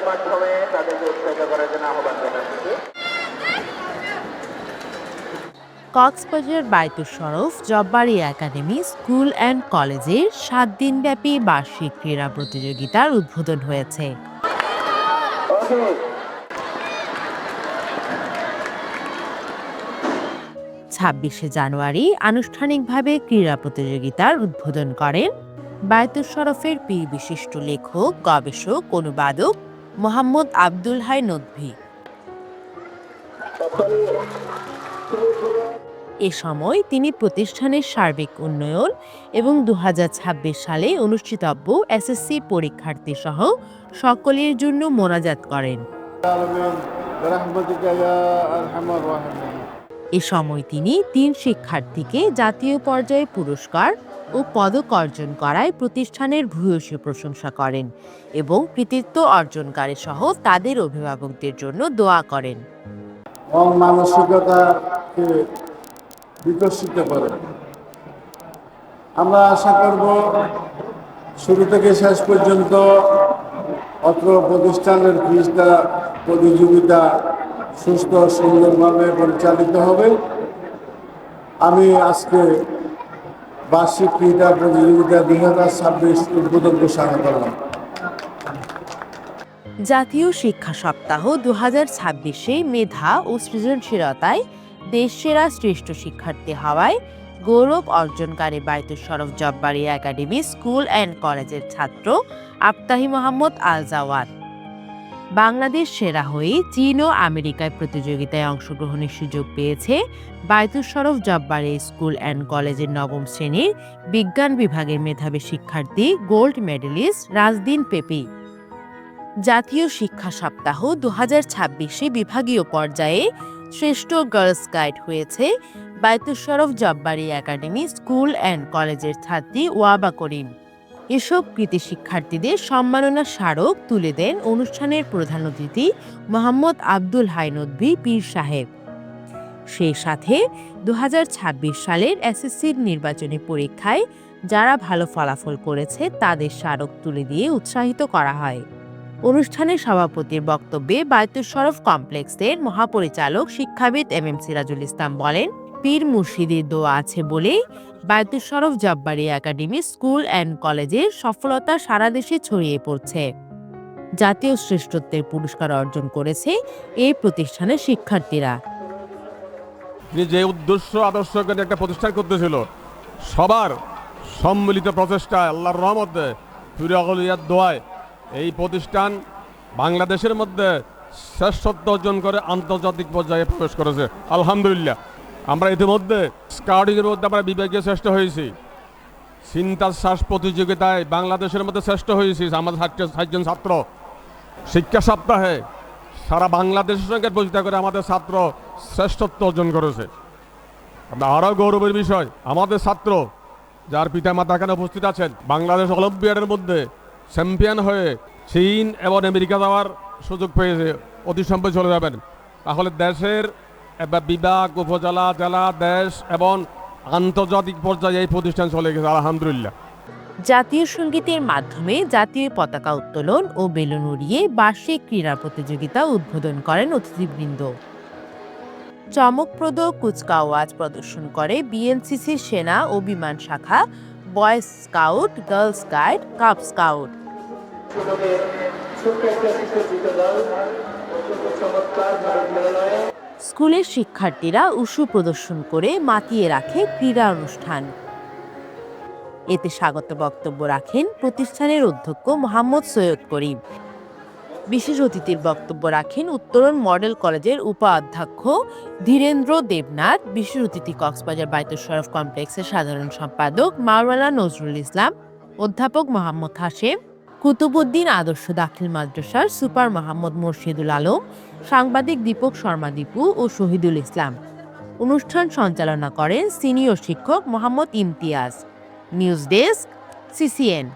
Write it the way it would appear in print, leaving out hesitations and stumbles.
মাধ্যমে তাদেরকে উৎসাহিত করার জন্য আহ্বান জানাচ্ছি। Cox's Bazar Baitul Shroff জব্বারি academy school and কলেজের 7 দিনব্যাপী বার্ষিক ক্রীড়া প্রতিযোগিতার উদ্বোধন হয়েছে। ওকে, 26শে জানুয়ারি আনুষ্ঠানিকভাবে ক্রীড়া প্রতিযোগিতার উদ্বোধন করেন বায়তুল শরফের পীর বিশিষ্ট লেখক, গবেষক, অনুবাদক মোহাম্মদ আব্দুল হাই নদভী। এ সময় তিনি প্রতিষ্ঠানের সার্বিক উন্নয়ন এবং 2026 সালে অনুষ্ঠিতব্য এসএসসি পরীক্ষার্থী সহ সকলের জন্য মোনাজাত করেন। এ সময় তিনি 3 শিক্ষার্থীকে জাতীয় পর্যায়ে পুরস্কার ও পদক অর্জন করায় প্রতিষ্ঠানের ভূয়সী প্রশংসা করেন এবং কৃতিত্ব অর্জনকারী সহ তাদের অভিভাবকদের জন্য দোয়া করেন। মানসিকতাকে বিকশিত করে। আমরা আশা করব শুরু থেকে শেষ পর্যন্ত অত্র প্রতিষ্ঠানের ক্রীড়া প্রতিযোগিতা সুস্থ সুন্দরভাবে পরিচালিত হবে। আমি আজকে বার্ষিক ক্রীড়া প্রতিযোগিতা 2026 উদ্বোধন ঘোষণা করলাম। জাতীয় শিক্ষা সপ্তাহ 2026-এ মেধা ও সৃজনশীলতায় দেশসেরা শ্রেষ্ঠ শিক্ষার্থী হওয়ায় গৌরব অর্জনকারী Baitul Shroff জব্বারি academy school and কলেজের ছাত্র আফতাহি মোহাম্মদ আল জাওয়াদ বাংলাদেশ সেরা হয়ে চীন ও আমেরিকায় প্রতিযোগিতায় অংশগ্রহণের সুযোগ পেয়েছে বায়তুল শরফ জব্বারি স্কুল অ্যান্ড কলেজের 9ম শ্রেণীর বিজ্ঞান বিভাগের মেধাবী শিক্ষার্থী গোল্ড মেডেলিস্ট রাজদিন পেপি। জাতীয় শিক্ষা সপ্তাহ 2026-এ বিভাগীয় পর্যায়ে শ্রেষ্ঠ গার্লস গাইড হয়েছে Baitul Shroff জব্বারি academy school and কলেজের ছাত্রী ওয়াবা করিম। এসব কৃতি শিক্ষার্থীদের সম্মাননা স্মারক তুলে দেন অনুষ্ঠানের প্রধান অতিথি মোহাম্মদ আব্দুল হাই নদভী পীর সাহেব। সেই সাথে 2026 সালের এসএসসির নির্বাচনী পরীক্ষায় যারা ভালো ফলাফল করেছে তাদের স্মারক তুলে দিয়ে উৎসাহিত করা হয়। অনুষ্ঠানের সভাপতির বক্তব্যে বায়তুল শরফ কমপ্লেক্সের মহাপরিচালক শিক্ষাবিদ এমএম সিরাজুল ইসলাম বলেন, পীর মুর্শিদের দোয়া আছে বলেই Baitul Shroff জব্বারি academy school and কলেজের সফলতা সারা দেশে ছড়িয়ে পড়ছে। জাতীয় শ্রেষ্ঠত্বের পুরস্কার অর্জন করেছে এই প্রতিষ্ঠানের শিক্ষার্থীরা। যে উদ্দেশ্য আদর্শকে একটা প্রতিষ্ঠান করতেছিল, সবার সম্মিলিত প্রচেষ্টায় আল্লাহর রহমতে ফিরাগলিয়ার দোয়ায় এই প্রতিষ্ঠান বাংলাদেশের মধ্যে শ্রেষ্ঠত্ব অর্জন করে আন্তর্জাতিক পর্যায়ে প্রবেশ করেছে। আলহামদুলিল্লাহ। আমরা ইতিমধ্যে স্কাউটিংয়ের মধ্যে আমরা বিভাগীয় শ্রেষ্ঠ হয়েছি, চিন্তার শ্বাস প্রতিযোগিতায় বাংলাদেশের মধ্যে শ্রেষ্ঠ হয়েছি। আমাদের 60 জন ছাত্র শিক্ষা সপ্তাহে সারা বাংলাদেশের সঙ্গে পরিচিত করে আমাদের ছাত্র শ্রেষ্ঠত্ব অর্জন করেছে। আমরা আরও গৌরবের বিষয়, আমাদের ছাত্র যার পিতা মাতা এখানে উপস্থিত আছেন, বাংলাদেশ অলিম্পিয়াডের মধ্যে চ্যাম্পিয়ন হয়ে চীন এবং আমেরিকা যাওয়ার সুযোগ পেয়েছে। অতি সম্প্রতি চলে যাবেন। তাহলে দেশের বিভাগ, উপজেলা, জেলা, দেশ এবং আন্তর্জাতিক পর্যায়ে এই প্রতিষ্ঠান চলে গেছে। আলহামদুলিল্লাহ। জাতীয় সঙ্গীতের মাধ্যমে জাতীয় পতাকা উত্তোলন ও বেলুন উড়িয়ে বার্ষিক ক্রীড়া প্রতিযোগিতা উদ্বোধন করেন অতিথিবৃন্দ। চমকপ্রদ কুচকাওয়াজ প্রদর্শন করে বিএনসিসি সেনা ও বিমান শাখা, বয় scout, girl scout, cub scout. স্কুলের শিক্ষার্থীরা উশু প্রদর্শন করে মাতিয়ে রাখে ক্রীড়া অনুষ্ঠান। এতে স্বাগত বক্তব্য রাখেন প্রতিষ্ঠানের অধ্যক্ষ মোহাম্মদ সৈয়দ করিম। বিশেষ অতিথির বক্তব্য রাখেন উত্তরণ মডেল কলেজের উপাধ্যক্ষ ধীরেন্দ্র দেবনাথ। বিশেষ অতিথি কক্সবাজার বায়তুল শরফ কমপ্লেক্সের সাধারণ সম্পাদক মাওলানা নজরুল ইসলাম, অধ্যাপক মোহাম্মদ হাশেম, কুতুবউদ্দিন আদর্শ দাখিল মাদ্রাসার সুপার মোহাম্মদ মুর্শিদুল আলম, সাংবাদিক দীপক শর্মা দীপু ও শহীদুল ইসলাম। অনুষ্ঠান সঞ্চালনা করেন সিনিয়র শিক্ষক Mohammad Imtiaz. News desk, CCN.